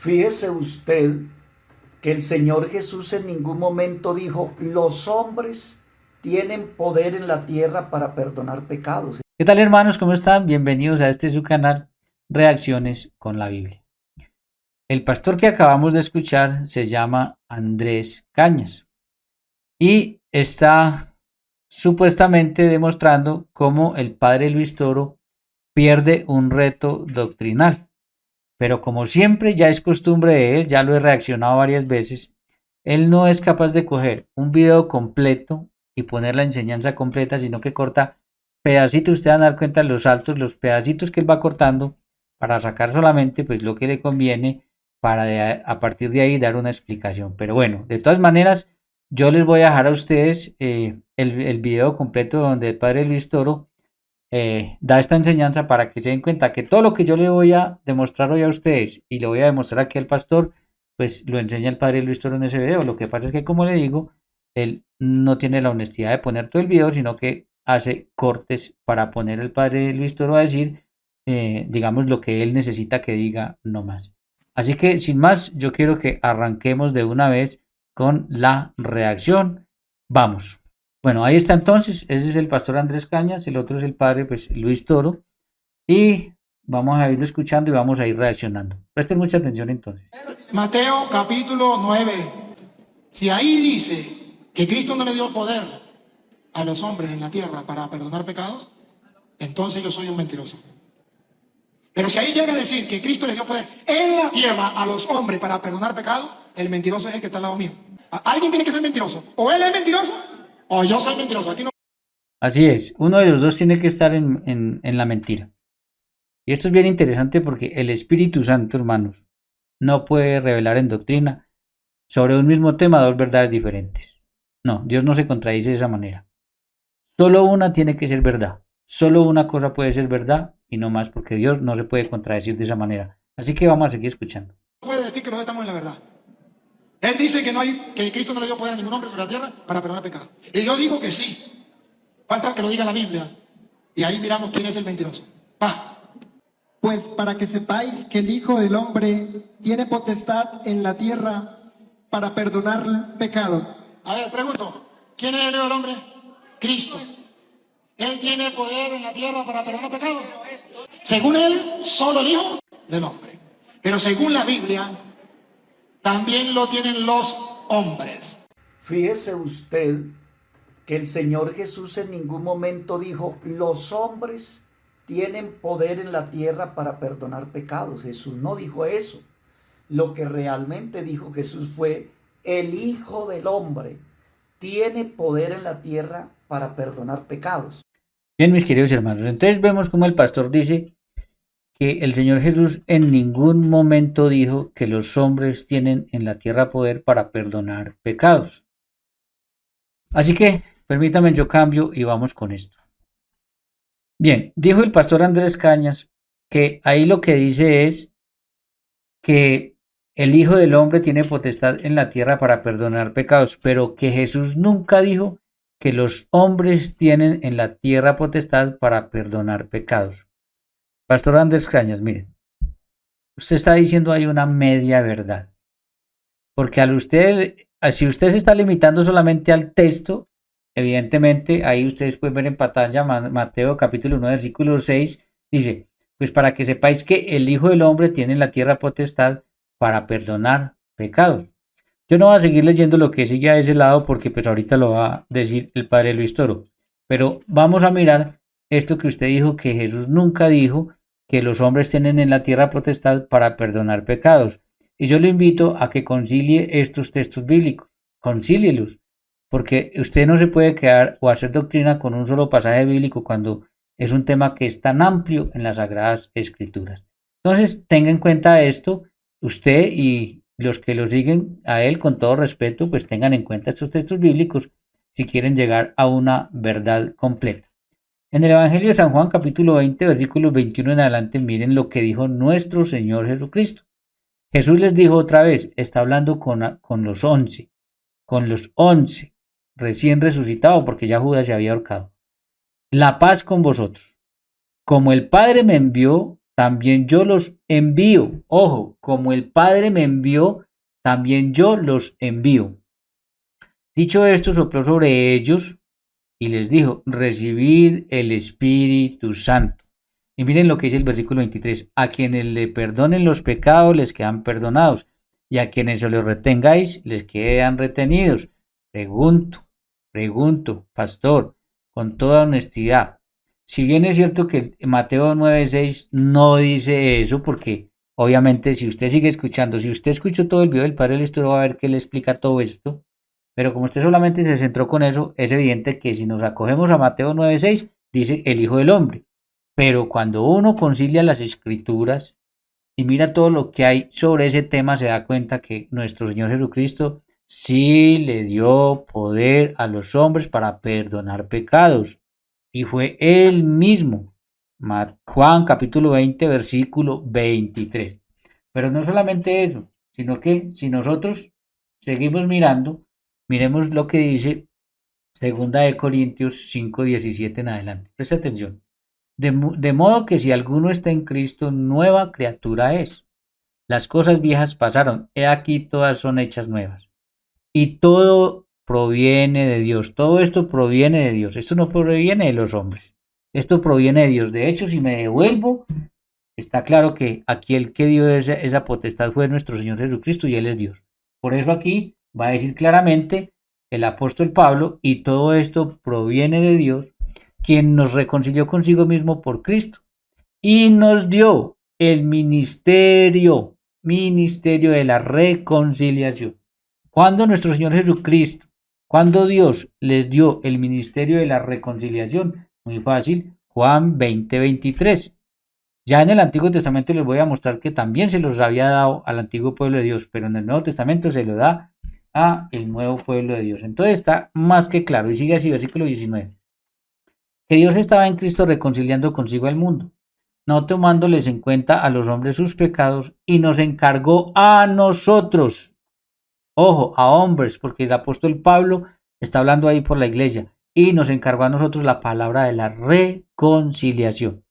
Fíjese usted que el Señor Jesús en ningún momento dijo, los hombres tienen poder en la tierra para perdonar pecados. ¿Qué tal, hermanos? ¿Cómo están? Bienvenidos a este su canal, Reacciones con la Biblia. El pastor que acabamos de escuchar se llama Andrés Cañas y está supuestamente demostrando cómo el padre Luis Toro pierde un reto doctrinal. Pero como siempre ya es costumbre de él, ya lo he reaccionado varias veces, él no es capaz de coger un video completo y poner la enseñanza completa, sino que corta pedacitos. Ustedes van a dar cuenta de los saltos, los pedacitos que él va cortando para sacar solamente pues lo que le conviene para a partir de ahí dar una explicación. Pero bueno, de todas maneras, yo les voy a dejar a ustedes el video completo donde el padre Luis Toro da esta enseñanza para que se den cuenta que todo lo que yo le voy a demostrar hoy a ustedes y le voy a demostrar aquí al pastor, pues lo enseña el padre Luis Toro en ese video. Lo que pasa es que, como le digo, él no tiene la honestidad de poner todo el video, sino que hace cortes para poner el padre Luis Toro a decir, digamos, lo que él necesita que diga, no más. Así que, sin más, yo quiero que arranquemos de una vez con la reacción. Vamos. Bueno, ahí está entonces, ese es el pastor Andrés Cañas, el otro es el padre pues Luis Toro, y vamos a irlo escuchando y vamos a ir reaccionando. Presten mucha atención entonces. Mateo capítulo 9. Si ahí dice que Cristo no le dio poder a los hombres en la tierra para perdonar pecados, entonces yo soy un mentiroso. Pero si ahí llega a decir que Cristo le dio poder en la tierra a los hombres para perdonar pecados, el mentiroso es el que está al lado mío. Alguien tiene que ser mentiroso. O él es mentiroso o yo soy mentiroso. Aquí no. Así es, uno de los dos tiene que estar en la mentira. Y esto es bien interesante porque el Espíritu Santo, hermanos, no puede revelar en doctrina sobre un mismo tema dos verdades diferentes. No, Dios no se contradice de esa manera. Solo una tiene que ser verdad. Solo una cosa puede ser verdad y no más, porque Dios no se puede contradecir de esa manera. Así que vamos a seguir escuchando. No puede decir que los dos estamos en la verdad. Él dice que Cristo no le dio poder a ningún hombre sobre la tierra para perdonar pecados. Y yo digo que sí. Falta que lo diga la Biblia. Y ahí miramos quién es el mentiroso. Va. Pues para que sepáis que el Hijo del Hombre tiene potestad en la tierra para perdonar pecados. A ver, pregunto. ¿Quién es el Hijo del Hombre? Cristo. ¿Él tiene poder en la tierra para perdonar pecados? Según él, solo el Hijo del Hombre. Pero según la Biblia, también lo tienen los hombres. Fíjese usted que el Señor Jesús en ningún momento dijo, los hombres tienen poder en la tierra para perdonar pecados. Jesús no dijo eso. Lo que realmente dijo Jesús fue, el Hijo del Hombre tiene poder en la tierra para perdonar pecados. Bien, mis queridos hermanos, entonces vemos como el pastor dice que el Señor Jesús en ningún momento dijo que los hombres tienen en la tierra poder para perdonar pecados. Así que permítame, yo cambio y vamos con esto. Bien, dijo el pastor Andrés Cañas que ahí lo que dice es que el Hijo del Hombre tiene potestad en la tierra para perdonar pecados, pero que Jesús nunca dijo que los hombres tienen en la tierra potestad para perdonar pecados. Pastor Andrés Cañas, miren, usted está diciendo ahí una media verdad, porque si usted se está limitando solamente al texto, evidentemente ahí ustedes pueden ver en pantalla Mateo capítulo 1 versículo 6, dice, pues para que sepáis que el Hijo del Hombre tiene en la tierra potestad para perdonar pecados. Yo no voy a seguir leyendo lo que sigue a ese lado porque pues ahorita lo va a decir el padre Luis Toro, pero vamos a mirar esto que usted dijo, que Jesús nunca dijo que los hombres tienen en la tierra potestad para perdonar pecados. Y yo le invito a que concilie estos textos bíblicos, concílielos, porque usted no se puede quedar o hacer doctrina con un solo pasaje bíblico cuando es un tema que es tan amplio en las Sagradas Escrituras. Entonces, tenga en cuenta esto, usted y los que lo siguen a él con todo respeto, pues tengan en cuenta estos textos bíblicos si quieren llegar a una verdad completa. En el Evangelio de San Juan, capítulo 20, versículos 21 en adelante, miren lo que dijo nuestro Señor Jesucristo. Jesús les dijo otra vez, está hablando con los 11, recién resucitados, porque ya Judas se había ahorcado. La paz con vosotros. Como el Padre me envió, también yo los envío. Ojo, como el Padre me envió, también yo los envío. Dicho esto, sopló sobre ellos y les dijo, recibid el Espíritu Santo. Y miren lo que dice el versículo 23, a quienes le perdonen los pecados les quedan perdonados, y a quienes se los retengáis les quedan retenidos. Pregunto, pastor, con toda honestidad, si bien es cierto que Mateo 9:6 no dice eso, porque obviamente si usted sigue escuchando, si usted escuchó todo el video del Padre Listo, va a ver que le explica todo esto, pero como usted solamente se centró con eso, es evidente que si nos acogemos a Mateo 9:6, dice el Hijo del Hombre. Pero cuando uno concilia las escrituras y mira todo lo que hay sobre ese tema, se da cuenta que nuestro Señor Jesucristo sí le dio poder a los hombres para perdonar pecados. Y fue Él mismo. Juan capítulo 20, versículo 23. Pero no solamente eso, sino que si nosotros seguimos mirando, miremos lo que dice 2 Corintios 5:17 en adelante. Presta atención. De modo que si alguno está en Cristo, nueva criatura es. Las cosas viejas pasaron, he aquí todas son hechas nuevas. Y todo proviene de Dios, todo esto proviene de Dios, esto no proviene de los hombres, esto proviene de Dios. De hecho, si me devuelvo, está claro que aquí el que dio esa potestad fue nuestro Señor Jesucristo y Él es Dios. Por eso aquí va a decir claramente el apóstol Pablo, y todo esto proviene de Dios, quien nos reconcilió consigo mismo por Cristo y nos dio el ministerio de la reconciliación. Cuando nuestro Señor Jesucristo, cuando Dios les dio el ministerio de la reconciliación, muy fácil, Juan 20:23. Ya en el Antiguo Testamento les voy a mostrar que también se los había dado al antiguo pueblo de Dios, pero en el Nuevo Testamento se lo da a el nuevo pueblo de Dios. Entonces está más que claro, y sigue así, versículo 19. Que Dios estaba en Cristo reconciliando consigo al mundo, no tomándoles en cuenta a los hombres sus pecados, y nos encargó a nosotros, ojo, a hombres, porque el apóstol Pablo está hablando ahí por la iglesia, y nos encargó a nosotros la palabra de la reconciliación.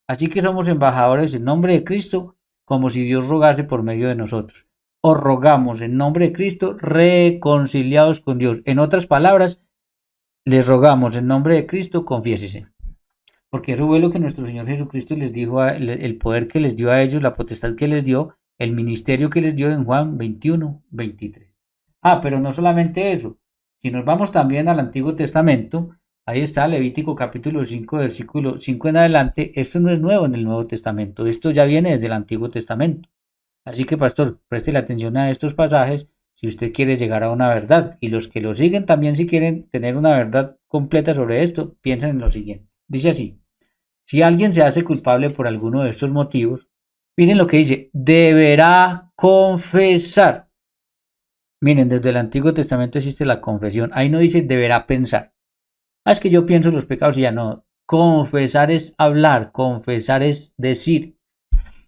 Así que somos embajadores en nombre de Cristo, como si Dios rogase por medio de nosotros. Os rogamos en nombre de Cristo, reconciliados con Dios. En otras palabras, les rogamos en nombre de Cristo, confiésese. Porque eso fue lo que nuestro Señor Jesucristo les dijo, el poder que les dio a ellos, la potestad que les dio, el ministerio que les dio en Juan 21:23. Pero no solamente eso. Si nos vamos también al Antiguo Testamento, ahí está Levítico capítulo 5, versículo 5 en adelante. Esto no es nuevo en el Nuevo Testamento, esto ya viene desde el Antiguo Testamento. Así que, pastor, preste la atención a estos pasajes si usted quiere llegar a una verdad. Y los que lo siguen también, si quieren tener una verdad completa sobre esto, piensen en lo siguiente. Dice así: si alguien se hace culpable por alguno de estos motivos, miren lo que dice, deberá confesar. Miren, desde el Antiguo Testamento existe la confesión. Ahí no dice deberá pensar. Es que yo pienso los pecados y ya no. Confesar es hablar, confesar es decir.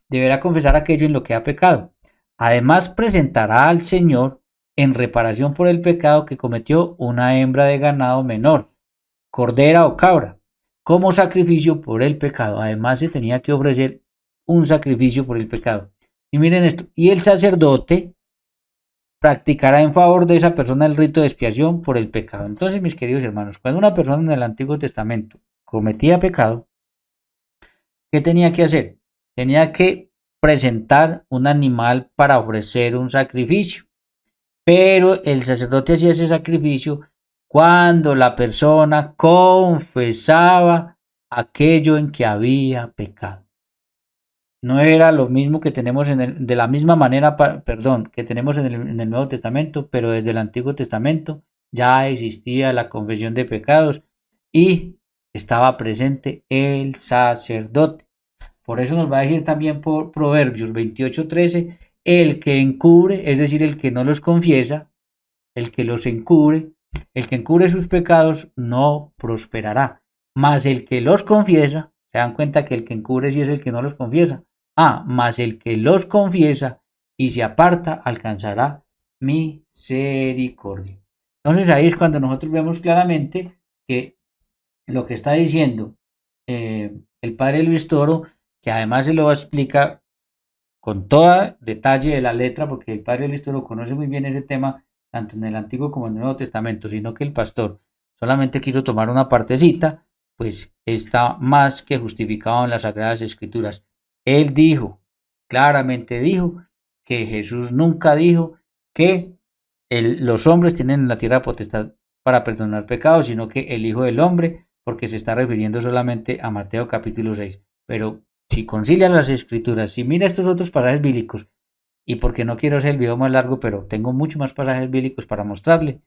Deberá confesar aquello en lo que ha pecado. Además, presentará al Señor en reparación por el pecado que cometió una hembra de ganado menor, cordera o cabra, como sacrificio por el pecado. Además, se tenía que ofrecer un sacrificio por el pecado. Y miren esto, y el sacerdote practicará en favor de esa persona el rito de expiación por el pecado. Entonces, mis queridos hermanos, cuando una persona en el Antiguo Testamento cometía pecado, ¿qué tenía que hacer? Tenía que presentar un animal para ofrecer un sacrificio. Pero el sacerdote hacía ese sacrificio cuando la persona confesaba aquello en que había pecado. No era lo mismo que tenemos de la misma manera, que tenemos en el Nuevo Testamento, pero desde el Antiguo Testamento ya existía la confesión de pecados y estaba presente el sacerdote. Por eso nos va a decir también por Proverbios 28:13, el que encubre, es decir, el que no los confiesa, el que los encubre, el que encubre sus pecados no prosperará, mas el que los confiesa, se dan cuenta que el que encubre sí es el que no los confiesa, mas el que los confiesa y se aparta alcanzará misericordia. Entonces ahí es cuando nosotros vemos claramente que lo que está diciendo el padre Luis Toro, que además se lo explica con todo detalle de la letra, porque el padre Listo lo conoce muy bien ese tema, tanto en el Antiguo como en el Nuevo Testamento, sino que el pastor solamente quiso tomar una partecita, pues está más que justificado en las Sagradas Escrituras. Él dijo, claramente dijo, que Jesús nunca dijo que los hombres tienen en la tierra potestad para perdonar pecados, sino que el Hijo del Hombre, porque se está refiriendo solamente a Mateo capítulo 6. Pero si concilia las Escrituras, si mira estos otros pasajes bíblicos, y porque no quiero hacer el video más largo, pero tengo muchos más pasajes bíblicos para mostrarle,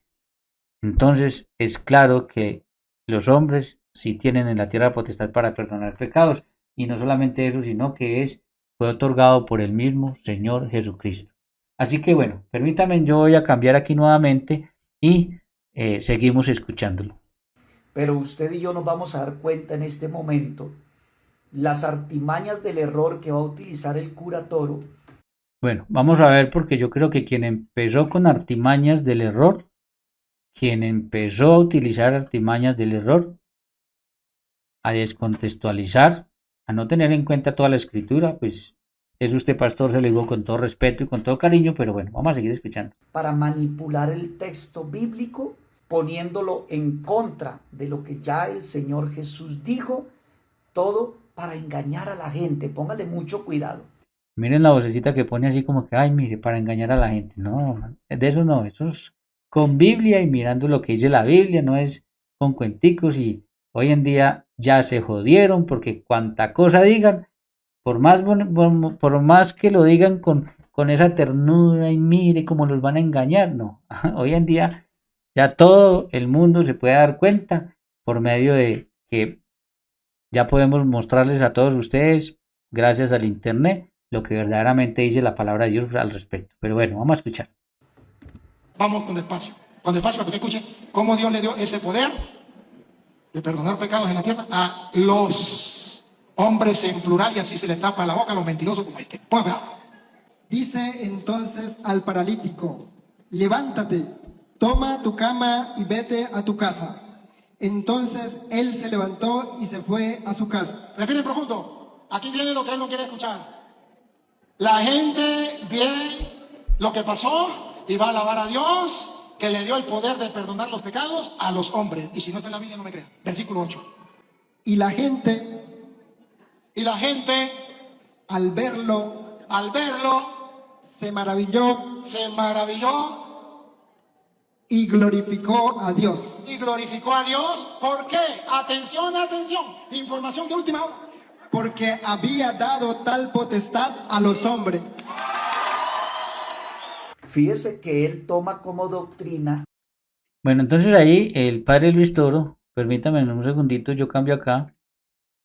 entonces es claro que los hombres sí tienen en la tierra potestad para perdonar pecados, y no solamente eso, sino que fue otorgado por el mismo Señor Jesucristo. Así que bueno, permítanme, yo voy a cambiar aquí nuevamente y seguimos escuchándolo. Pero usted y yo nos vamos a dar cuenta en este momento las artimañas del error que va a utilizar el cura Toro. Bueno, vamos a ver, porque yo creo que quien empezó con artimañas del error, quien empezó a utilizar artimañas del error, a descontextualizar, a no tener en cuenta toda la escritura, pues es usted, pastor, se lo digo con todo respeto y con todo cariño, pero bueno, vamos a seguir escuchando. Para manipular el texto bíblico, poniéndolo en contra de lo que ya el Señor Jesús dijo, todo para engañar a la gente. Póngale mucho cuidado. Miren la vocecita que pone así como que, ay, mire, para engañar a la gente. No, de eso no, eso es con Biblia y mirando lo que dice la Biblia, no es con cuenticos. Y hoy en día ya se jodieron porque cuanta cosa digan, por más que lo digan con esa ternura y mire cómo los van a engañar, no. Hoy en día ya todo el mundo se puede dar cuenta por medio de que ya podemos mostrarles a todos ustedes, gracias al internet, lo que verdaderamente dice la palabra de Dios al respecto. Pero bueno, vamos a escuchar. Vamos con despacio para que usted escuche cómo Dios le dio ese poder de perdonar pecados en la tierra a los hombres en plural, y así se les tapa la boca a los mentirosos como este. Dice entonces al paralítico: levántate, toma tu cama y vete a tu casa. Entonces él se levantó y se fue a su casa. Respire profundo. Aquí viene lo que él no quiere escuchar. La gente ve lo que pasó y va a alabar a Dios, que le dio el poder de perdonar los pecados a los hombres. Y si no está en la Biblia, no me crean. Versículo 8. Y la gente, al verlo, se maravilló y glorificó a Dios. ¿Por qué? Atención. Información de última hora. Porque había dado tal potestad a los hombres. Fíjese que él toma como doctrina. Bueno, entonces ahí el padre Luis Toro, permítame un segundito, yo cambio acá.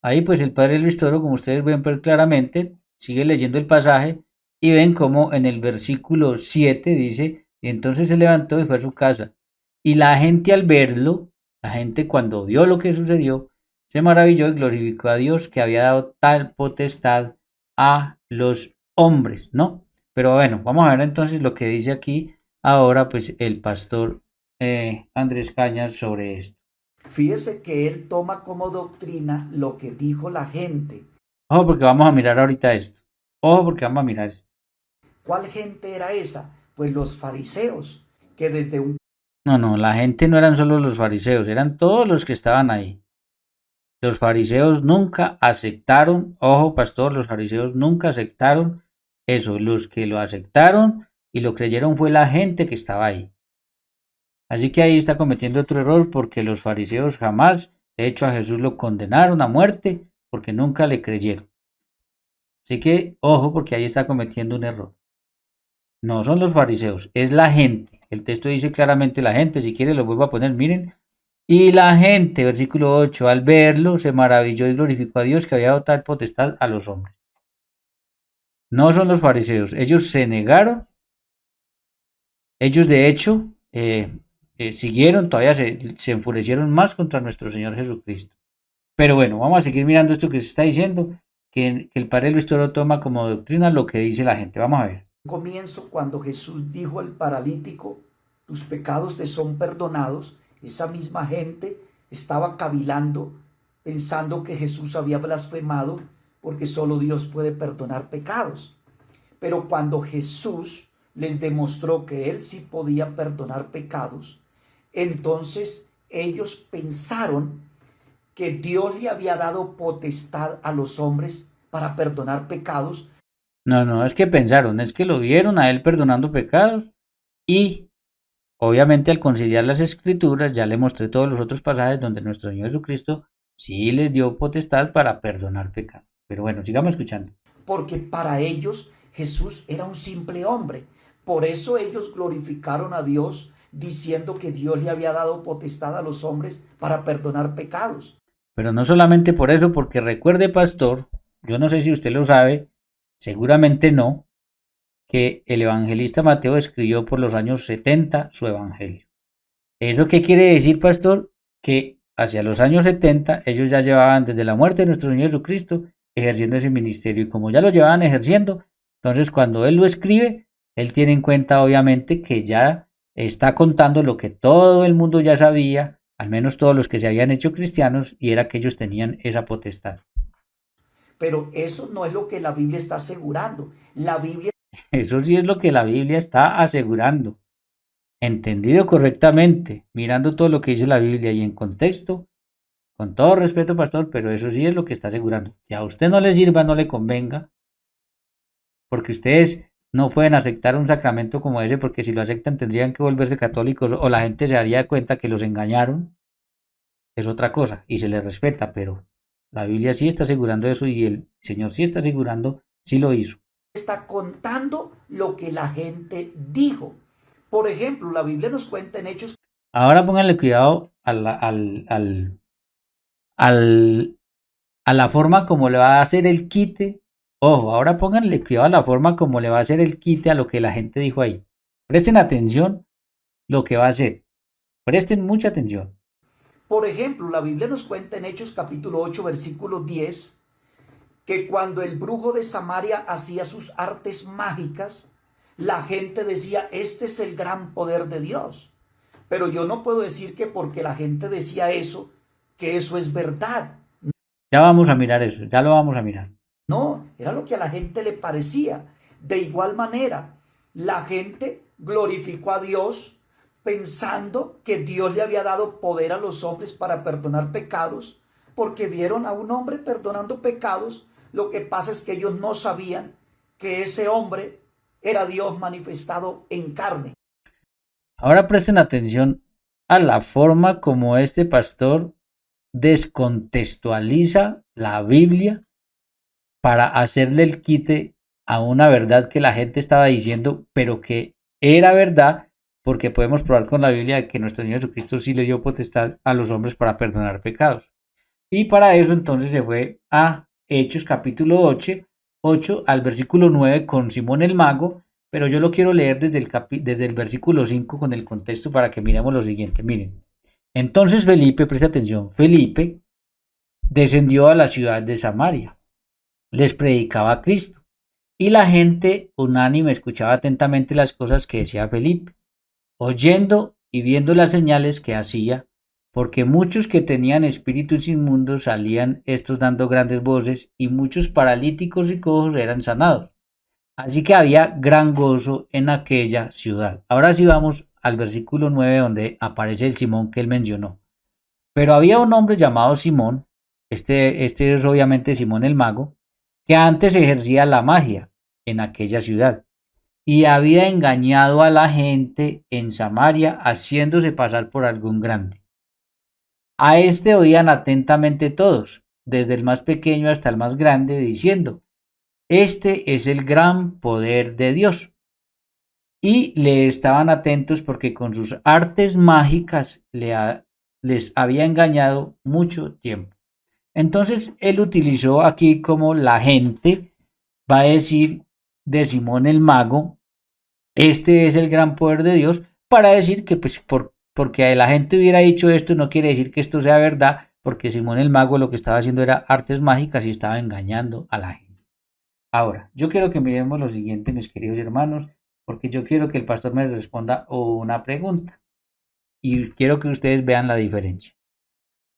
Ahí pues el padre Luis Toro, como ustedes ven claramente, sigue leyendo el pasaje y ven como en el versículo 7 dice: y entonces se levantó y fue a su casa. Y la gente al verlo, la gente cuando vio lo que sucedió, se maravilló y glorificó a Dios que había dado tal potestad a los hombres, ¿no? Pero bueno, vamos a ver entonces lo que dice aquí ahora pues el pastor Andrés Cañas sobre esto. Fíjese que él toma como doctrina lo que dijo la gente. Ojo porque vamos a mirar ahorita esto. Ojo porque vamos a mirar esto. ¿Cuál gente era esa? Pues los fariseos, que desde un... No, la gente no eran solo los fariseos, eran todos los que estaban ahí. Los fariseos nunca aceptaron, ojo pastor, los fariseos nunca aceptaron eso. Los que lo aceptaron y lo creyeron fue la gente que estaba ahí. Así que ahí está cometiendo otro error, porque los fariseos jamás, de hecho a Jesús lo condenaron a muerte porque nunca le creyeron. Así que ojo porque ahí está cometiendo un error. No son los fariseos, es la gente. El texto dice claramente la gente, si quiere lo vuelvo a poner, miren. Y la gente, versículo 8, al verlo se maravilló y glorificó a Dios que había dado tal potestad a los hombres. No son los fariseos, ellos se negaron. Ellos de hecho siguieron, todavía se enfurecieron más contra nuestro Señor Jesucristo. Pero bueno, vamos a seguir mirando esto que se está diciendo, que el padre Luis Toro toma como doctrina lo que dice la gente. Vamos a ver. Comienzo, cuando Jesús dijo al paralítico: tus pecados te son perdonados, esa misma gente estaba cavilando, pensando que Jesús había blasfemado, porque solo Dios puede perdonar pecados. Pero cuando Jesús les demostró que Él sí podía perdonar pecados, entonces ellos pensaron que Dios le había dado potestad a los hombres para perdonar pecados. No, es que pensaron, es que lo vieron a él perdonando pecados y obviamente al conciliar las escrituras ya le mostré todos los otros pasajes donde nuestro Señor Jesucristo sí les dio potestad para perdonar pecados. Pero bueno, sigamos escuchando. Porque para ellos Jesús era un simple hombre. Por eso ellos glorificaron a Dios diciendo que Dios le había dado potestad a los hombres para perdonar pecados. Pero no solamente por eso, porque recuerde, pastor, yo no sé si usted lo sabe, seguramente no, que el evangelista Mateo escribió por los años 70 su evangelio. ¿Eso qué quiere decir, pastor? Que hacia los años 70 ellos ya llevaban desde la muerte de nuestro Señor Jesucristo ejerciendo ese ministerio, y como ya lo llevaban ejerciendo, entonces cuando él lo escribe, él tiene en cuenta obviamente que ya está contando lo que todo el mundo ya sabía, al menos todos los que se habían hecho cristianos, y era que ellos tenían esa potestad. Pero eso no es lo que la Biblia está asegurando. La Biblia Eso sí es lo que la Biblia está asegurando. Entendido correctamente, mirando todo lo que dice la Biblia y en contexto, con todo respeto, pastor, pero eso sí es lo que está asegurando. Que a usted no le sirva, no le convenga, porque ustedes no pueden aceptar un sacramento como ese, porque si lo aceptan tendrían que volverse católicos o la gente se daría cuenta que los engañaron. Es otra cosa y se les respeta, pero la Biblia sí está asegurando eso y el Señor sí está asegurando, sí lo hizo. está contando lo que la gente dijo. Por ejemplo, la Biblia nos cuenta en Hechos. Ahora pónganle cuidado a la forma como le va a hacer el quite. Ojo, ahora pónganle cuidado a la forma como le va a hacer el quite a lo que la gente dijo ahí. Presten atención lo que va a hacer. Presten mucha atención. Por ejemplo, la Biblia nos cuenta en Hechos capítulo 8, versículo 10, que cuando el brujo de Samaria hacía sus artes mágicas, la gente decía, este es el gran poder de Dios. Pero yo no puedo decir que porque la gente decía eso, que eso es verdad. Ya vamos a mirar eso, ya lo vamos a mirar. No, era lo que a la gente le parecía. De igual manera, la gente glorificó a Dios pensando que Dios le había dado poder a los hombres para perdonar pecados, porque vieron a un hombre perdonando pecados. Lo que pasa es que ellos no sabían que ese hombre era Dios manifestado en carne. Ahora presten atención a la forma como este pastor descontextualiza la Biblia para hacerle el quite a una verdad que la gente estaba diciendo, pero que era verdad, porque podemos probar con la Biblia que nuestro Señor Jesucristo sí le dio potestad a los hombres para perdonar pecados. Y para eso entonces se fue a Hechos capítulo 8 al versículo 9 con Simón el mago, pero yo lo quiero leer desde el versículo 5 con el contexto para que miremos lo siguiente. Miren, entonces Felipe, presta atención, Felipe descendió a la ciudad de Samaria, les predicaba a Cristo, y la gente unánime escuchaba atentamente las cosas que decía Felipe, oyendo y viendo las señales que hacía, porque muchos que tenían espíritus inmundos salían estos dando grandes voces, y muchos paralíticos y cojos eran sanados. Así que había gran gozo en aquella ciudad. Ahora sí vamos al versículo 9 donde aparece el Simón que él mencionó. Pero había un hombre llamado Simón, este es obviamente Simón el mago, que antes ejercía la magia en aquella ciudad y había engañado a la gente en Samaria haciéndose pasar por algún grande. A este oían atentamente todos, desde el más pequeño hasta el más grande, diciendo, este es el gran poder de Dios. Y le estaban atentos porque con sus artes mágicas les había engañado mucho tiempo. Entonces él utilizó aquí como la gente va a decir de Simón el mago, este es el gran poder de Dios, para decir que pues porque la gente hubiera dicho esto no quiere decir que esto sea verdad, porque Simón el mago lo que estaba haciendo era artes mágicas y estaba engañando a la gente. Ahora, yo quiero que miremos lo siguiente, mis queridos hermanos, porque yo quiero que el pastor me responda una pregunta y quiero que ustedes vean la diferencia.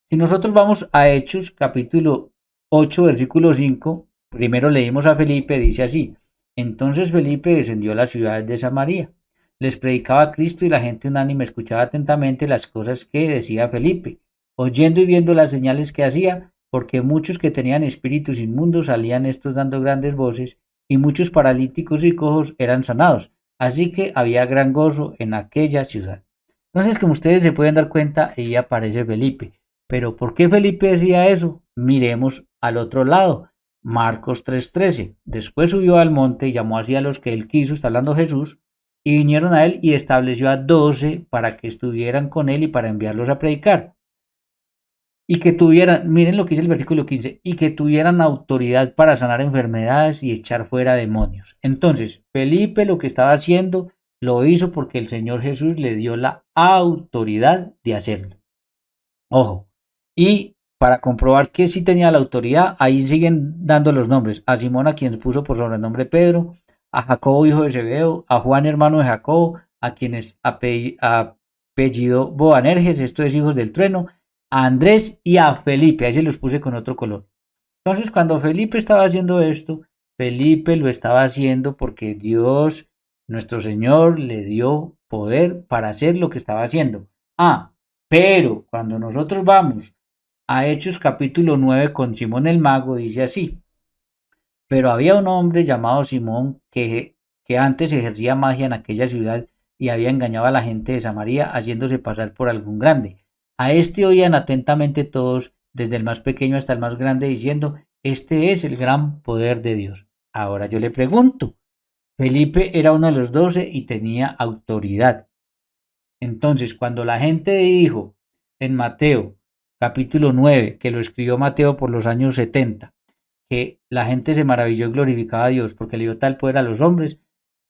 Si nosotros vamos a Hechos capítulo 8 versículo 5, primero leímos a Felipe, dice así: entonces Felipe descendió a las ciudades de Samaria, les predicaba a Cristo y la gente unánime escuchaba atentamente las cosas que decía Felipe, oyendo y viendo las señales que hacía, porque muchos que tenían espíritus inmundos salían estos dando grandes voces, y muchos paralíticos y cojos eran sanados, así que había gran gozo en aquella ciudad. Entonces, como ustedes se pueden dar cuenta, ahí aparece Felipe. Pero ¿por qué Felipe decía eso? Miremos al otro lado. Marcos 3:13. Después subió al monte y llamó así a los que él quiso, está hablando Jesús, y vinieron a él y estableció a 12 para que estuvieran con él y para enviarlos a predicar. Y que tuvieran, miren lo que dice el versículo 15, y que tuvieran autoridad para sanar enfermedades y echar fuera demonios. Entonces, Felipe lo que estaba haciendo lo hizo porque el Señor Jesús le dio la autoridad de hacerlo. Ojo, y para comprobar que sí tenía la autoridad, ahí siguen dando los nombres: a Simón, a quien puso por sobrenombre Pedro, a Jacobo hijo de Zebedeo, a Juan hermano de Jacobo, a quienes apellidó Boanerges, esto es hijos del trueno, a Andrés y a Felipe, ahí se los puse con otro color. Entonces, cuando Felipe estaba haciendo esto, Felipe lo estaba haciendo porque Dios, nuestro Señor, le dio poder para hacer lo que estaba haciendo. Pero cuando nosotros vamos a Hechos capítulo 9 con Simón el mago, dice así: pero había un hombre llamado Simón que antes ejercía magia en aquella ciudad y había engañado a la gente de Samaria haciéndose pasar por algún grande. A este oían atentamente todos, desde el más pequeño hasta el más grande, diciendo: este es el gran poder de Dios. Ahora yo le pregunto, Felipe era uno de los 12 y tenía autoridad. Entonces, cuando la gente dijo en Mateo capítulo 9, que lo escribió Mateo por los años 70, que la gente se maravilló y glorificaba a Dios porque le dio tal poder a los hombres,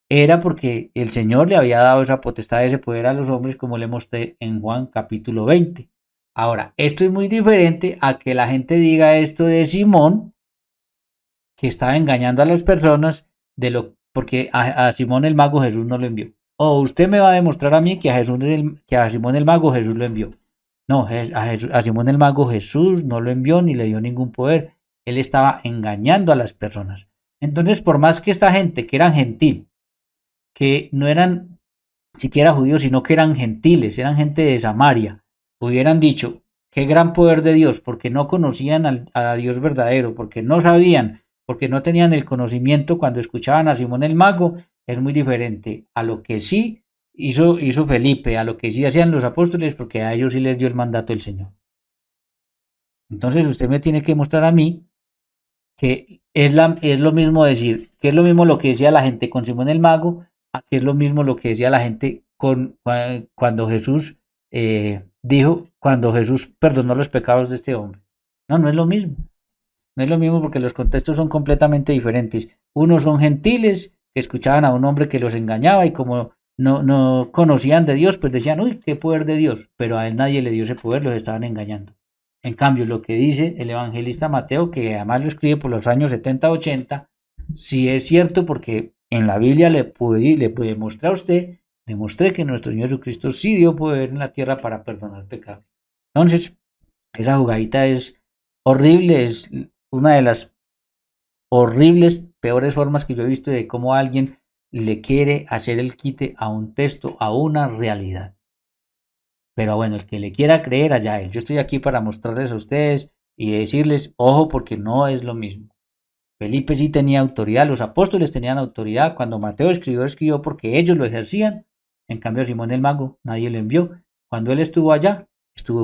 era porque el Señor le había dado esa potestad, ese poder a los hombres, como le mostré en Juan capítulo 20. Ahora, esto es muy diferente a que la gente diga esto de Simón, que estaba engañando a las personas, porque a Simón el mago Jesús no lo envió. O usted me va a demostrar a mí que a Simón el mago Jesús lo envió. No, a Simón el mago Jesús no lo envió ni le dio ningún poder. Él estaba engañando a las personas. Entonces, por más que esta gente, que eran gentil, que no eran siquiera judíos, sino que eran gentiles, eran gente de Samaria, hubieran dicho: qué gran poder de Dios, porque no conocían a Dios verdadero, porque no sabían, porque no tenían el conocimiento cuando escuchaban a Simón el mago, es muy diferente a lo que sí hizo Felipe, a lo que sí hacían los apóstoles, porque a ellos sí les dio el mandato el Señor. Entonces usted me tiene que mostrar a mí que es lo mismo decir, que es lo mismo lo que decía la gente con Simón el mago, a que es lo mismo lo que decía la gente cuando Jesús cuando Jesús perdonó los pecados de este hombre. No es lo mismo. No es lo mismo porque los contextos son completamente diferentes. Unos son gentiles que escuchaban a un hombre que los engañaba y como no conocían de Dios, pues decían: uy, qué poder de Dios, pero a él nadie le dio ese poder, los estaban engañando. En cambio, lo que dice el evangelista Mateo, que además lo escribe por los años 70-80, sí es cierto, porque en la Biblia le pude mostrar a usted, demostré que nuestro Señor Jesucristo sí dio poder en la tierra para perdonar pecados. Entonces, esa jugadita es horrible, es una de las horribles, peores formas que yo he visto de cómo alguien le quiere hacer el quite a un texto, a una realidad. Pero bueno, el que le quiera creer, allá él. Yo estoy aquí para mostrarles a ustedes y decirles: ojo, porque no es lo mismo. Felipe sí tenía autoridad, los apóstoles tenían autoridad. Cuando Mateo escribió porque ellos lo ejercían. En cambio, Simón el mago, nadie lo envió. Cuando él estuvo allá,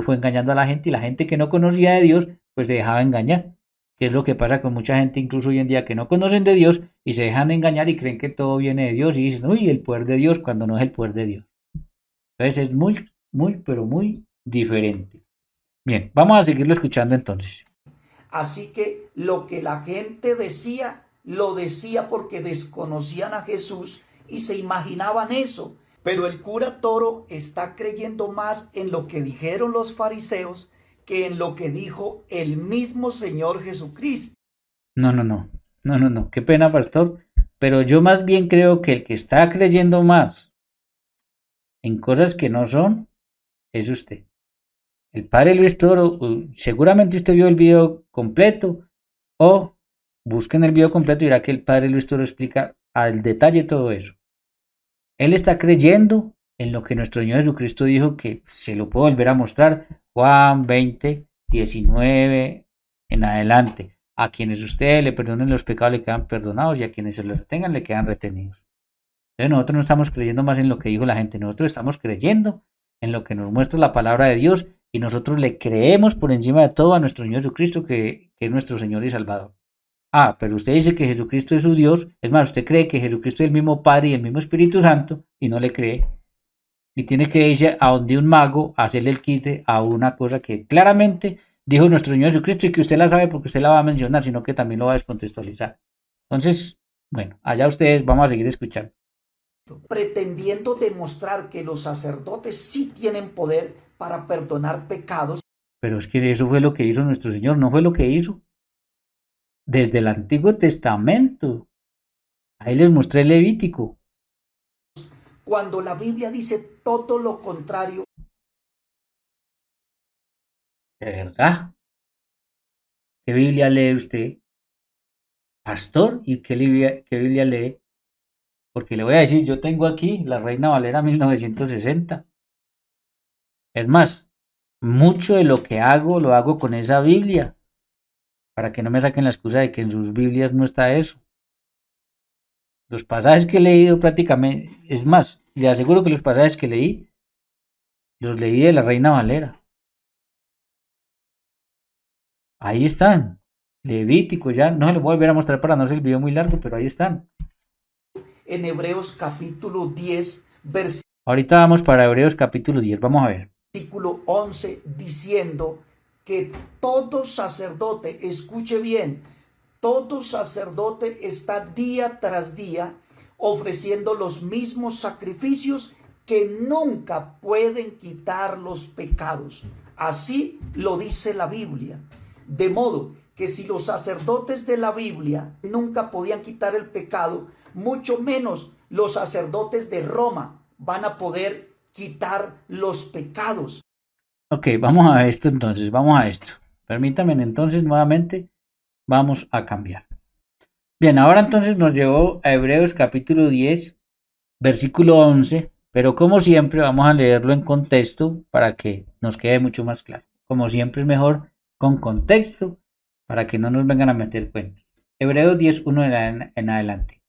fue engañando a la gente, y la gente que no conocía de Dios, pues se dejaba engañar. Que es lo que pasa con mucha gente, incluso hoy en día, que no conocen de Dios y se dejan engañar y creen que todo viene de Dios y dicen: uy, el poder de Dios, cuando no es el poder de Dios. Entonces es pero muy diferente. Bien, vamos a seguirlo escuchando entonces. Así que lo que la gente decía, lo decía porque desconocían a Jesús y se imaginaban eso. Pero el cura Toro está creyendo más en lo que dijeron los fariseos que en lo que dijo el mismo Señor Jesucristo. No. Qué pena, pastor. Pero yo más bien creo que el que está creyendo más en cosas que no son es usted. El padre Luis Toro, seguramente usted vio el video completo, o busquen el video completo y verá que el Padre Luis Toro explica al detalle todo eso. Él está creyendo en lo que nuestro Señor Jesucristo dijo, que se lo puedo volver a mostrar, Juan 20, 19 en adelante. A quienes ustedes le perdonen los pecados le quedan perdonados y a quienes se los retengan le quedan retenidos. Entonces nosotros no estamos creyendo más en lo que dijo la gente, nosotros estamos creyendo en lo que nos muestra la palabra de Dios y nosotros le creemos por encima de todo a nuestro Señor Jesucristo, que es nuestro Señor y Salvador. Ah, pero usted dice que Jesucristo es su Dios, es más, usted cree que Jesucristo es el mismo Padre y el mismo Espíritu Santo y no le cree. Y tiene que irse a donde un mago a hacerle el quite a una cosa que claramente dijo nuestro Señor Jesucristo y que usted la sabe porque usted la va a mencionar, sino que también lo va a descontextualizar. Entonces, bueno, allá ustedes, vamos a seguir escuchando. Pretendiendo demostrar que los sacerdotes sí tienen poder para perdonar pecados. Pero es que eso fue lo que hizo nuestro Señor, no fue lo que hizo desde el Antiguo Testamento. Ahí les mostré el Levítico. Cuando la Biblia dice todo lo contrario. ¿De verdad? ¿Qué Biblia lee usted, pastor? ¿Y qué Biblia lee? Porque le voy a decir, yo tengo aquí la Reina Valera 1960. Es más, mucho de lo que hago lo hago con esa Biblia, para que no me saquen la excusa de que en sus Biblias no está eso. Los pasajes que he leído prácticamente, es más, le aseguro que los pasajes que leí, los leí de la Reina Valera. Ahí están. Levítico, ya no se los voy a volver a mostrar para no hacer el video muy largo, pero ahí están. En Hebreos capítulo 10, Ahorita vamos para Hebreos capítulo 10, vamos a ver. Versículo 11, diciendo que todo sacerdote, escuche bien, todo sacerdote está día tras día ofreciendo los mismos sacrificios que nunca pueden quitar los pecados. Así lo dice la Biblia. De modo que si los sacerdotes de la Biblia nunca podían quitar el pecado, mucho menos los sacerdotes de Roma van a poder quitar los pecados. Ok, vamos a esto entonces, vamos a esto. Permítanme entonces nuevamente, vamos a cambiar. Bien, ahora entonces nos llevó a Hebreos capítulo 10, versículo 11, pero como siempre vamos a leerlo en contexto para que nos quede mucho más claro. Como siempre es mejor con contexto para que no nos vengan a meter cuentos. Hebreos 10, 1 en adelante.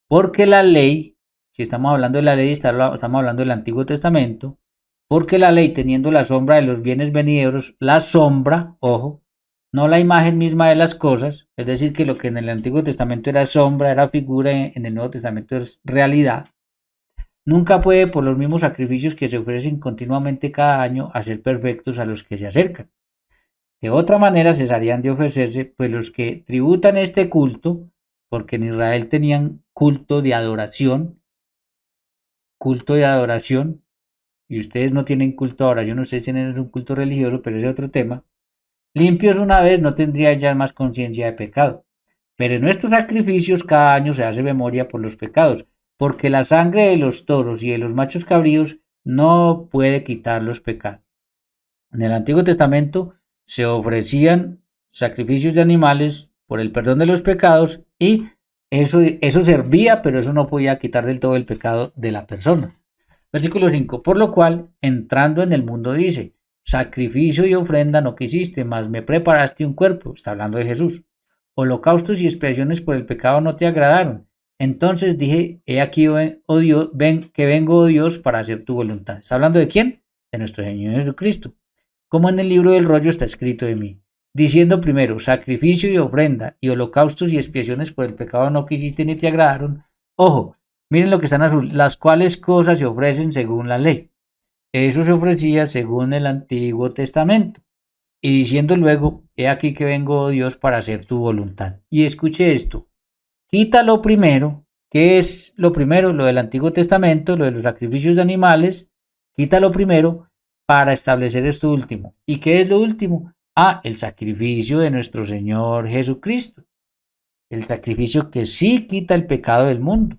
Porque la ley, si estamos hablando de la ley, estamos hablando del Antiguo Testamento, porque la ley teniendo la sombra de los bienes venideros, la sombra, ojo, no la imagen misma de las cosas, es decir, que lo que en el Antiguo Testamento era sombra, era figura, en el Nuevo Testamento es realidad, nunca puede por los mismos sacrificios que se ofrecen continuamente cada año hacer perfectos a los que se acercan. De otra manera cesarían de ofrecerse, pues los que tributan este culto, porque en Israel tenían culto de adoración, y ustedes no tienen culto de adoración, ustedes tienen un culto religioso, pero ese es otro tema. Limpios una vez no tendrían ya más conciencia de pecado. Pero en nuestros sacrificios cada año se hace memoria por los pecados, porque la sangre de los toros y de los machos cabríos no puede quitar los pecados. En el Antiguo Testamento se ofrecían sacrificios de animales por el perdón de los pecados y eso servía, pero eso no podía quitar del todo el pecado de la persona. Versículo 5. Por lo cual, entrando en el mundo dice, sacrificio y ofrenda no quisiste, mas me preparaste un cuerpo. Está hablando de Jesús. Holocaustos y expiaciones por el pecado no te agradaron. Entonces dije, he aquí, oh Dios, ven que vengo, oh Dios, para hacer tu voluntad. ¿Está hablando de quién? De nuestro Señor Jesucristo. Como en el libro del rollo está escrito de mí, diciendo primero, sacrificio y ofrenda, y holocaustos y expiaciones por el pecado no quisiste ni te agradaron. Ojo, miren lo que está en azul, las cuales cosas se ofrecen según la ley. Eso se ofrecía según el Antiguo Testamento. Y diciendo luego, he aquí que vengo, oh Dios, para hacer tu voluntad. Y escuche esto, quita lo primero. ¿Qué es lo primero? Lo del Antiguo Testamento, lo de los sacrificios de animales, quita lo primero para establecer esto último. ¿Y qué es lo último? El sacrificio de nuestro Señor Jesucristo. El sacrificio que sí quita el pecado del mundo.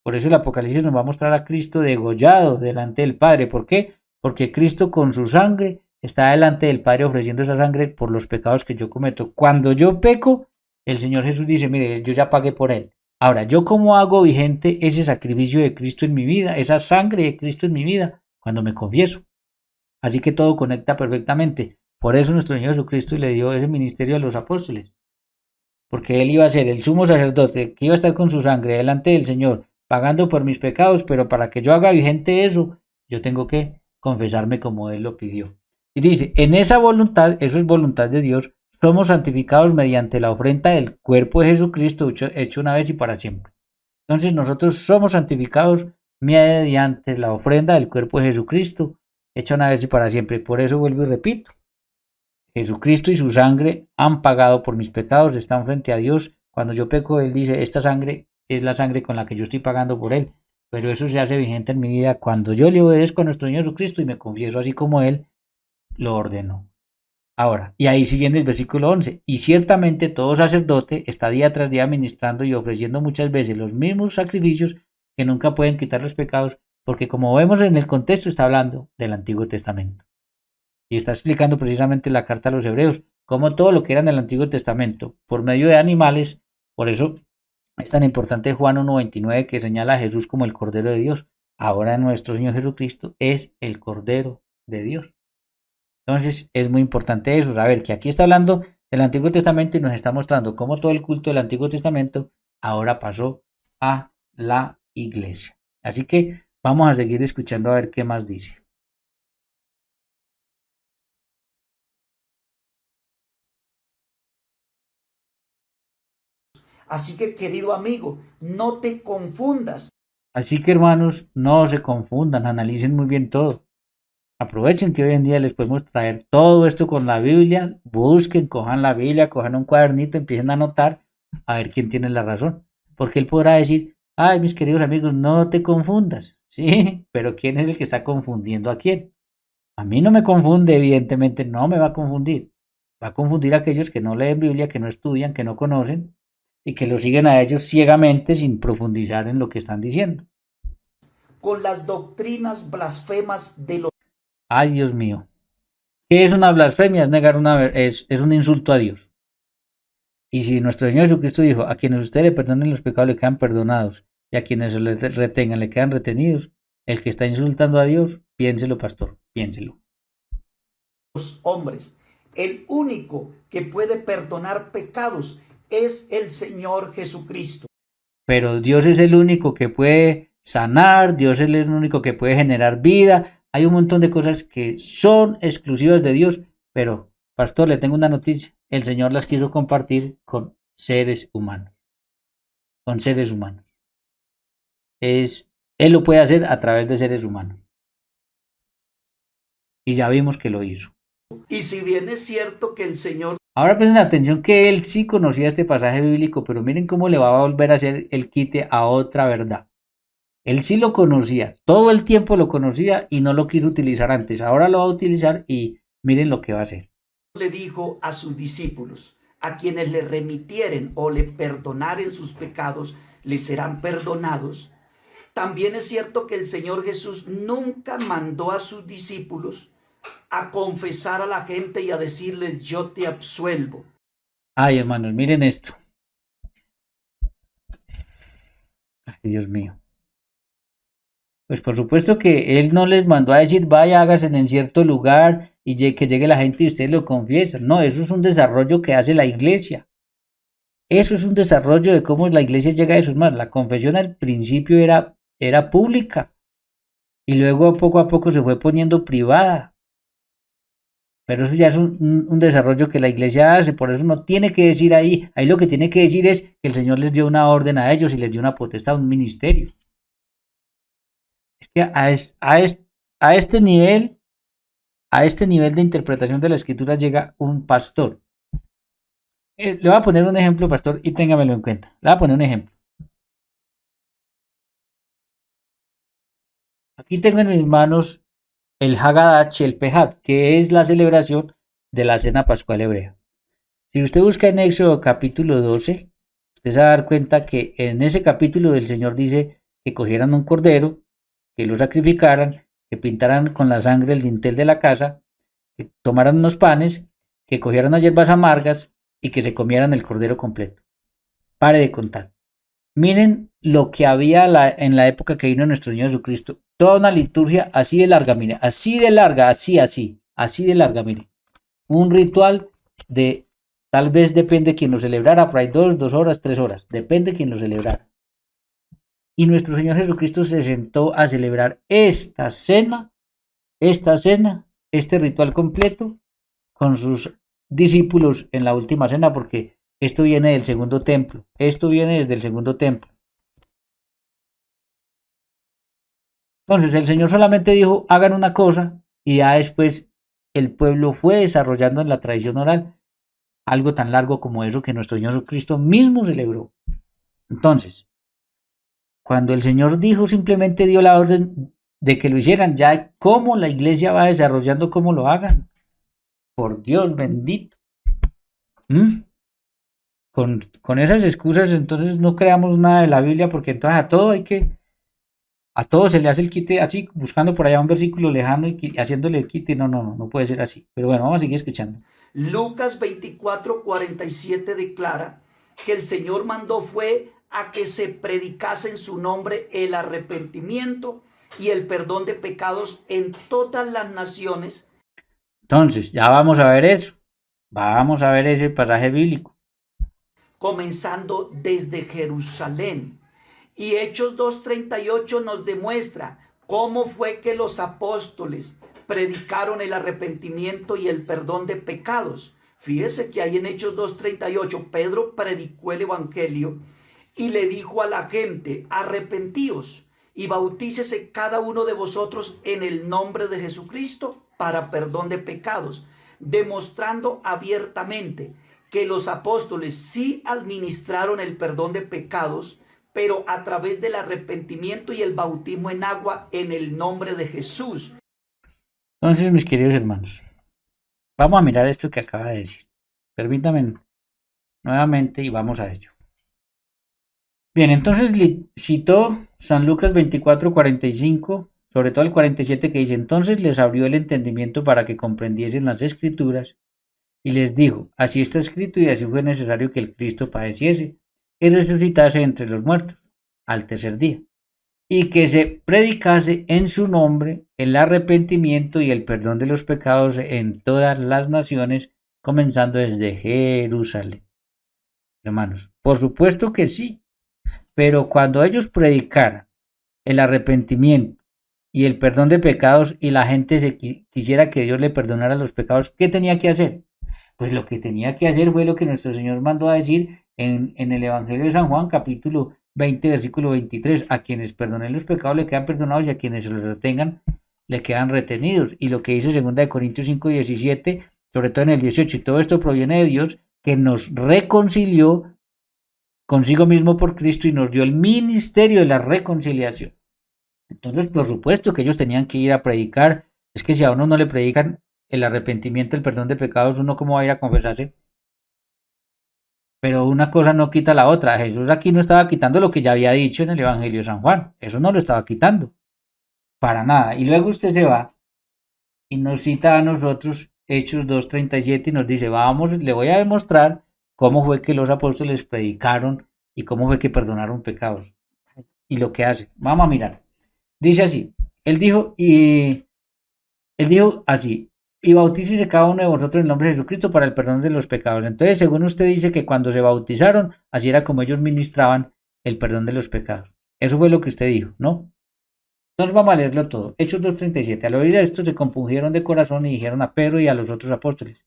Por eso el Apocalipsis nos va a mostrar a Cristo degollado delante del Padre. ¿Por qué? Porque Cristo con su sangre está delante del Padre ofreciendo esa sangre por los pecados que yo cometo. Cuando yo peco, el Señor Jesús dice, mire, yo ya pagué por él. Ahora, ¿yo cómo hago vigente ese sacrificio de Cristo en mi vida, esa sangre de Cristo en mi vida? Cuando me confieso. Así que todo conecta perfectamente. Por eso nuestro Señor Jesucristo le dio ese ministerio a los apóstoles. Porque Él iba a ser el sumo sacerdote, que iba a estar con su sangre delante del Señor, pagando por mis pecados, pero para que yo haga vigente eso, yo tengo que confesarme como Él lo pidió. Y dice, en esa voluntad, eso es voluntad de Dios, somos santificados mediante la ofrenda del cuerpo de Jesucristo hecho una vez y para siempre. Entonces nosotros somos santificados mediante la ofrenda del cuerpo de Jesucristo hecha una vez y para siempre. Por eso vuelvo y repito, Jesucristo y su sangre han pagado por mis pecados, están frente a Dios. Cuando yo peco, Él dice, esta sangre es la sangre con la que yo estoy pagando por Él. Pero eso se hace vigente en mi vida cuando yo le obedezco a nuestro Señor Jesucristo y me confieso así como Él lo ordenó. Ahora, y ahí siguiendo el versículo 11, y ciertamente todo sacerdote está día tras día ministrando y ofreciendo muchas veces los mismos sacrificios que nunca pueden quitar los pecados, porque como vemos en el contexto está hablando del Antiguo Testamento. Y está explicando precisamente la carta a los hebreos, cómo todo lo que era en el Antiguo Testamento, por medio de animales, por eso es tan importante Juan 1:29 que señala a Jesús como el Cordero de Dios. Ahora nuestro Señor Jesucristo es el Cordero de Dios. Entonces es muy importante eso, saber que aquí está hablando del Antiguo Testamento y nos está mostrando cómo todo el culto del Antiguo Testamento ahora pasó a la iglesia. Así que vamos a seguir escuchando a ver qué más dice. Así que, querido amigo, no te confundas. Así que hermanos, no se confundan, analicen muy bien todo. Aprovechen que hoy en día les podemos traer todo esto con la Biblia, busquen, cojan la Biblia, cojan un cuadernito, empiecen a anotar a ver quién tiene la razón. Porque él podrá decir, ay, mis queridos amigos, no te confundas, ¿sí? Pero ¿quién es el que está confundiendo a quién? A mí no me confunde, evidentemente no me va a confundir. Va a confundir a aquellos que no leen Biblia, que no estudian, que no conocen y que lo siguen a ellos ciegamente sin profundizar en lo que están diciendo. Con las doctrinas blasfemas de los... Ay, Dios mío. ¿Qué es una blasfemia? Es negar es un insulto a Dios. Y si nuestro Señor Jesucristo dijo, a quienes ustedes le perdonen los pecados le quedan perdonados, y a quienes se les retengan le quedan retenidos, el que está insultando a Dios, piénselo, pastor, piénselo. hombres, el único que puede perdonar pecados es el Señor Jesucristo. Pero Dios es el único que puede sanar, Dios es el único que puede generar vida. Hay un montón de cosas que son exclusivas de Dios, pero, pastor, le tengo una noticia. El Señor las quiso compartir con seres humanos. Con seres humanos. Él lo puede hacer a través de seres humanos. Y ya vimos que lo hizo. Y si bien es cierto que el Señor... Ahora presten atención que él sí conocía este pasaje bíblico, pero miren cómo le va a volver a hacer el quite a otra verdad. Él sí lo conocía, todo el tiempo lo conocía y no lo quiso utilizar antes. Ahora lo va a utilizar y miren lo que va a hacer. Le dijo a sus discípulos, a quienes le remitieren o le perdonaren sus pecados, les serán perdonados. También es cierto que el Señor Jesús nunca mandó a sus discípulos a confesar a la gente y a decirles, yo te absuelvo. Ay, hermanos, miren esto. Ay, Dios mío. Pues por supuesto que Él no les mandó a decir, vaya, hágase en cierto lugar y que llegue la gente y ustedes lo confiesan. No, eso es un desarrollo que hace la iglesia. Eso es un desarrollo de cómo la iglesia llega a eso. Es más, la confesión al principio era pública y luego poco a poco se fue poniendo privada. Pero eso ya es un desarrollo que la iglesia hace, por eso no tiene que decir ahí lo que tiene que decir es que el Señor les dio una orden a ellos y les dio una potestad, un ministerio. Es que a este nivel de interpretación de la escritura llega un pastor. Le voy a poner un ejemplo, pastor, y téngamelo en cuenta. Le voy a poner un ejemplo. Aquí tengo en mis manos el Haggadah, el Pejat, que es la celebración de la cena pascual hebrea. Si usted busca en Éxodo capítulo 12, usted se va a dar cuenta que en ese capítulo el Señor dice que cogieran un cordero, que lo sacrificaran, que pintaran con la sangre el dintel de la casa, que tomaran unos panes, que cogieran las hierbas amargas, y que se comieran el cordero completo. Pare de contar. Miren lo que había en la época que vino nuestro Señor Jesucristo. Toda una liturgia así de larga, mire, así de larga, así de larga, mire. Un ritual de, tal vez depende de quien lo celebrara, por ahí 2 horas, 3 horas, depende de quien lo celebrara. Y nuestro Señor Jesucristo se sentó a celebrar esta cena, este ritual completo con sus discípulos en la última cena, porque esto viene del segundo templo, esto viene desde el segundo templo. Entonces el Señor solamente dijo, hagan una cosa, y ya después el pueblo fue desarrollando en la tradición oral algo tan largo como eso que nuestro Señor Jesucristo mismo celebró. Entonces, cuando el Señor dijo, simplemente dio la orden de que lo hicieran, ya cómo la iglesia va desarrollando cómo lo hagan. Por Dios bendito. Con esas excusas, entonces no creamos nada de la Biblia, porque entonces a todo se le hace el quite así, buscando por allá un versículo lejano y haciéndole el quite. No puede ser así. Pero bueno, vamos a seguir escuchando. Lucas 24:47 declara que el Señor mandó fue a que se predicase en su nombre el arrepentimiento y el perdón de pecados en todas las naciones. Entonces, ya vamos a ver eso. Vamos a ver ese pasaje bíblico. Comenzando desde Jerusalén. Y Hechos 2:38 nos demuestra cómo fue que los apóstoles predicaron el arrepentimiento y el perdón de pecados. Fíjese que ahí en Hechos 2:38 Pedro predicó el evangelio y le dijo a la gente, arrepentíos y bautícese cada uno de vosotros en el nombre de Jesucristo para perdón de pecados, demostrando abiertamente que los apóstoles sí administraron el perdón de pecados, pero a través del arrepentimiento y el bautismo en agua en el nombre de Jesús. Entonces, mis queridos hermanos, vamos a mirar esto que acaba de decir. Permítanme nuevamente y vamos a ello. Bien, entonces citó San Lucas 24:45, sobre todo el 47, que dice, entonces les abrió el entendimiento para que comprendiesen las Escrituras y les dijo, así está escrito y así fue necesario que el Cristo padeciese y resucitase entre los muertos al tercer día, y que se predicase en su nombre el arrepentimiento y el perdón de los pecados en todas las naciones, comenzando desde Jerusalén. Hermanos, por supuesto que sí, pero cuando ellos predicaran el arrepentimiento y el perdón de pecados y la gente quisiera que Dios le perdonara los pecados, ¿qué tenía que hacer? Pues lo que tenía que hacer fue lo que nuestro Señor mandó a decir en el Evangelio de San Juan, capítulo 20, versículo 23, a quienes perdonen los pecados le quedan perdonados y a quienes se los retengan le quedan retenidos. Y lo que dice 2 Corintios 5, 17, sobre todo en el 18, y todo esto proviene de Dios que nos reconcilió consigo mismo por Cristo y nos dio el ministerio de la reconciliación. Entonces, por supuesto que ellos tenían que ir a predicar. Es que si a uno no le predican el arrepentimiento, el perdón de pecados, uno cómo va a ir a confesarse. Pero una cosa no quita la otra. Jesús aquí no estaba quitando lo que ya había dicho en el Evangelio de San Juan. Eso no lo estaba quitando. Para nada. Y luego usted se va y nos cita a nosotros Hechos 2:37 y nos dice, vamos, le voy a demostrar cómo fue que los apóstoles predicaron y cómo fue que perdonaron pecados. Y lo que hace. Vamos a mirar. Dice así. Él dijo así. Y bautícese cada uno de vosotros en el nombre de Jesucristo para el perdón de los pecados. Entonces, según usted dice que cuando se bautizaron, así era como ellos ministraban el perdón de los pecados. Eso fue lo que usted dijo, ¿no? Entonces vamos a leerlo todo. Hechos 2:37. Al oír esto se compungieron de corazón y dijeron a Pedro y a los otros apóstoles,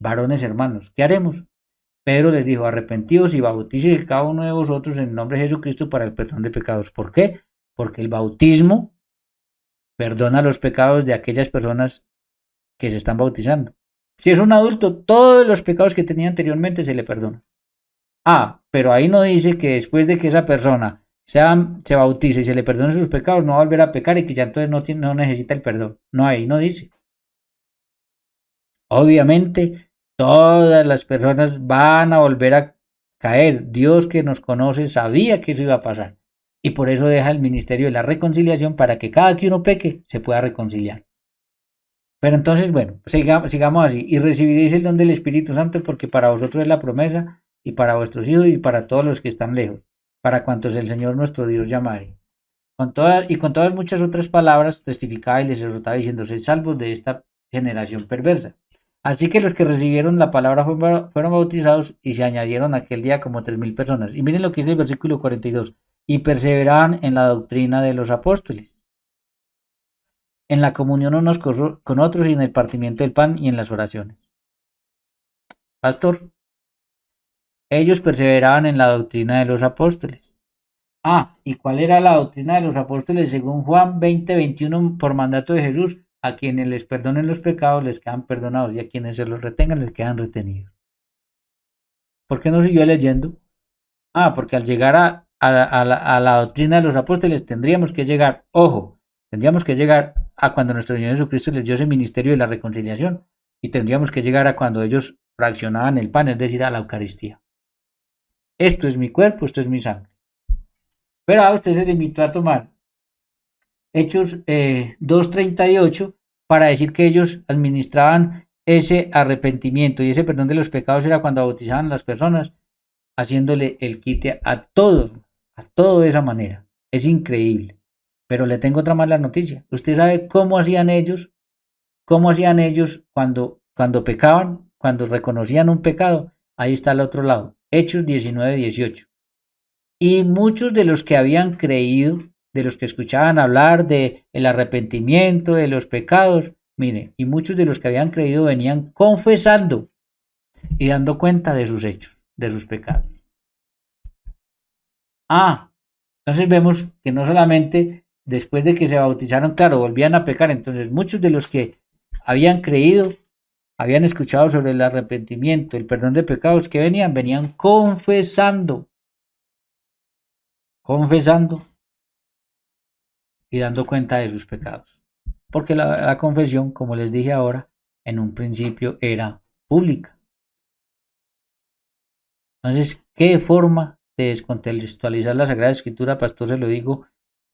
varones hermanos, ¿qué haremos? Pedro les dijo, arrepentíos y bautícese cada uno de vosotros en el nombre de Jesucristo para el perdón de pecados. ¿Por qué? Porque el bautismo perdona los pecados de aquellas personas que se están bautizando. Si es un adulto, todos los pecados que tenía anteriormente se le perdonan. Pero ahí no dice que después de que esa persona se bautice y se le perdone sus pecados, no va a volver a pecar y que ya entonces no necesita el perdón. No, ahí no dice. Obviamente, todas las personas van a volver a caer. Dios que nos conoce sabía que eso iba a pasar. Y por eso deja el ministerio de la reconciliación para que cada que uno peque se pueda reconciliar. Pero entonces, bueno, sigamos así. Y recibiréis el don del Espíritu Santo, porque para vosotros es la promesa, y para vuestros hijos, y para todos los que están lejos, para cuantos el Señor nuestro Dios llamare. Con todas muchas otras palabras testificaba y les exhortaba diciendo: sed salvos de esta generación perversa. Así que los que recibieron la palabra fueron bautizados, y se añadieron aquel día como 3,000 personas. Y miren lo que dice el versículo 42. Y perseveraban en la doctrina de los apóstoles, en la comunión unos con otros, y en el partimiento del pan y en las oraciones. Pastor, ellos perseveraban en la doctrina de los apóstoles. ¿Y cuál era la doctrina de los apóstoles según Juan 20:21? Por mandato de Jesús: a quienes les perdonen los pecados les quedan perdonados, y a quienes se los retengan les quedan retenidos. ¿Por qué no siguió leyendo? Porque al llegar a la doctrina de los apóstoles tendríamos que llegar a cuando nuestro Señor Jesucristo les dio ese ministerio de la reconciliación, y tendríamos que llegar a cuando ellos fraccionaban el pan, es decir, a la Eucaristía. Esto es mi cuerpo, esto es mi sangre. Pero a usted se le invitó a tomar Hechos 2:38 para decir que ellos administraban ese arrepentimiento, y ese perdón de los pecados era cuando bautizaban a las personas, haciéndole el quite a todo de esa manera. Es increíble. Pero le tengo otra mala noticia. ¿Usted sabe cómo hacían ellos? ¿Cómo hacían ellos cuando pecaban, cuando reconocían un pecado? Ahí está al otro lado. Hechos 19:18. Y muchos de los que habían creído, de los que escuchaban hablar de el arrepentimiento, de los pecados, mire, y muchos de los que habían creído venían confesando y dando cuenta de sus hechos, de sus pecados. Entonces vemos que no solamente después de que se bautizaron, claro, volvían a pecar. Entonces muchos de los que habían creído, habían escuchado sobre el arrepentimiento, el perdón de pecados, que venían confesando y dando cuenta de sus pecados. Porque la confesión, como les dije ahora, en un principio era pública. Entonces, ¿qué forma de descontextualizar la Sagrada Escritura, pastor? Se lo digo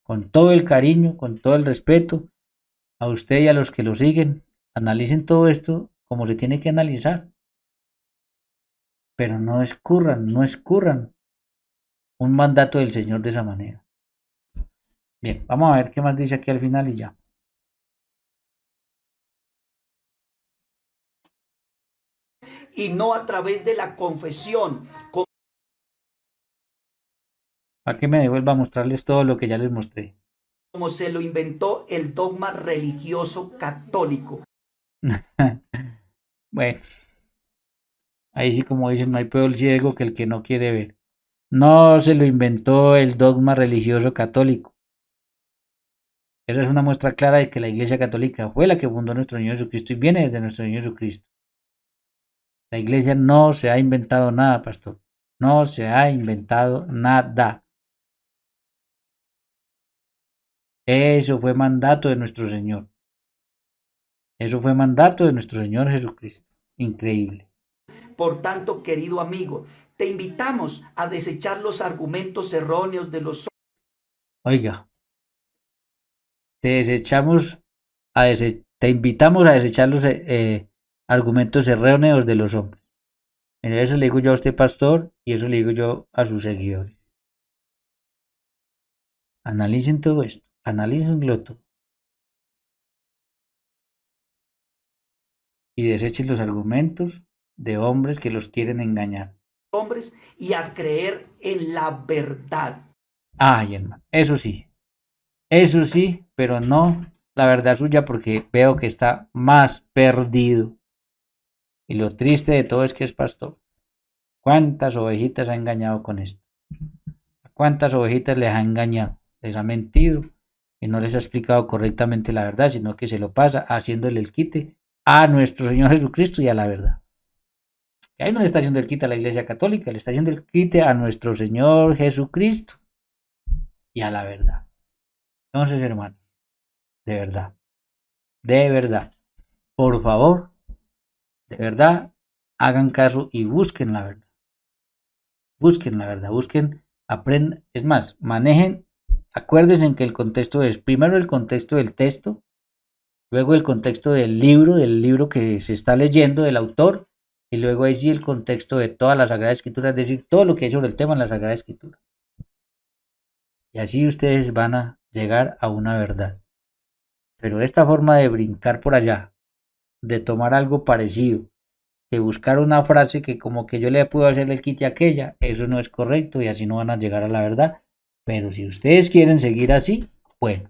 con todo el cariño, con todo el respeto a usted y a los que lo siguen. Analicen todo esto como se tiene que analizar. Pero no escurran un mandato del Señor de esa manera. Bien, vamos a ver qué más dice aquí al final y ya. Y no a través de la confesión. ¿Para qué me devuelva a mostrarles todo lo que ya les mostré? Como se lo inventó el dogma religioso católico. Bueno, ahí sí, como dicen, no hay peor ciego que el que no quiere ver. No se lo inventó el dogma religioso católico. Esa es una muestra clara de que la Iglesia Católica fue la que fundó nuestro Señor Jesucristo y viene desde nuestro Señor Jesucristo. La Iglesia no se ha inventado nada, pastor. No se ha inventado nada. Eso fue mandato de nuestro Señor. Eso fue mandato de nuestro Señor Jesucristo. Increíble. Por tanto, querido amigo, te invitamos a desechar los argumentos erróneos de los... Oiga, te invitamos a desechar los argumentos erróneos de los hombres. Eso le digo yo a usted, pastor, y eso le digo yo a sus seguidores. Analicen todo esto, analícenlo todo. Y desechen los argumentos de hombres que los quieren engañar. Hombres, y a creer en la verdad. Ay, hermano, eso sí, pero no la verdad suya, porque veo que está más perdido. Y lo triste de todo es que es pastor. ¿Cuántas ovejitas ha engañado con esto? ¿A cuántas ovejitas les ha engañado? Les ha mentido y no les ha explicado correctamente la verdad, sino que se lo pasa haciéndole el quite a nuestro Señor Jesucristo y a la verdad. Y ahí no le está haciendo el quite a la Iglesia Católica, le está haciendo el quite a nuestro Señor Jesucristo y a la verdad. Entonces, hermanos, de verdad, por favor, de verdad, hagan caso y busquen la verdad. Aprendan, es más, manejen, acuérdense en que el contexto es primero el contexto del texto, luego el contexto del libro que se está leyendo, del autor, y luego ahí sí el contexto de toda la Sagrada Escritura, es decir, todo lo que hay sobre el tema en la Sagrada Escritura. Y así ustedes van a llegar a una verdad. Pero esta forma de brincar por allá, de tomar algo parecido, de buscar una frase que como que yo le puedo hacer el quite a aquella, eso no es correcto y así no van a llegar a la verdad. Pero si ustedes quieren seguir así, bueno,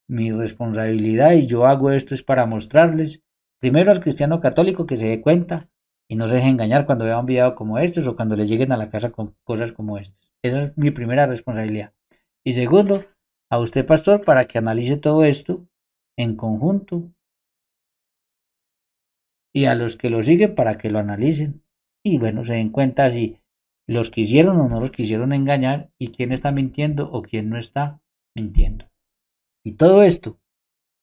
mi responsabilidad y yo hago esto es para mostrarles, primero al cristiano católico que se dé cuenta y no se deje engañar cuando vea un video como estos o cuando le lleguen a la casa con cosas como estas. Esa es mi primera responsabilidad. Y segundo, a usted, pastor, para que analice todo esto en conjunto y a los que lo siguen para que lo analicen y bueno, se den cuenta si los quisieron o no los quisieron engañar y quién está mintiendo o quién no está mintiendo. Y todo esto,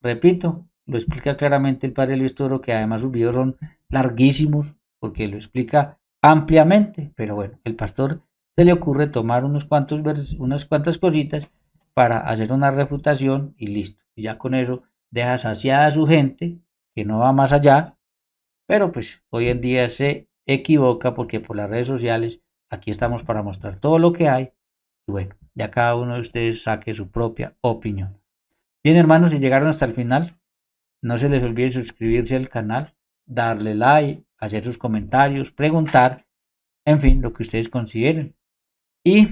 repito, lo explica claramente el padre Luis Toro, que además sus videos son larguísimos porque lo explica ampliamente, pero bueno, el pastor se le ocurre tomar unas cuantas cositas para hacer una refutación y listo. Y ya con eso deja saciada a su gente, que no va más allá, pero pues hoy en día se equivoca porque por las redes sociales aquí estamos para mostrar todo lo que hay y bueno, ya cada uno de ustedes saque su propia opinión. Bien, hermanos, si llegaron hasta el final, no se les olvide suscribirse al canal, darle like, hacer sus comentarios, preguntar, en fin, lo que ustedes consideren. Y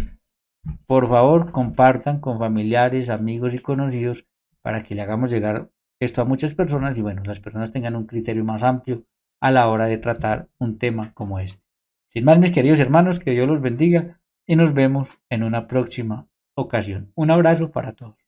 por favor, compartan con familiares, amigos y conocidos para que le hagamos llegar esto a muchas personas y bueno, las personas tengan un criterio más amplio a la hora de tratar un tema como este. Sin más, mis queridos hermanos, que Dios los bendiga y nos vemos en una próxima ocasión. Un abrazo para todos.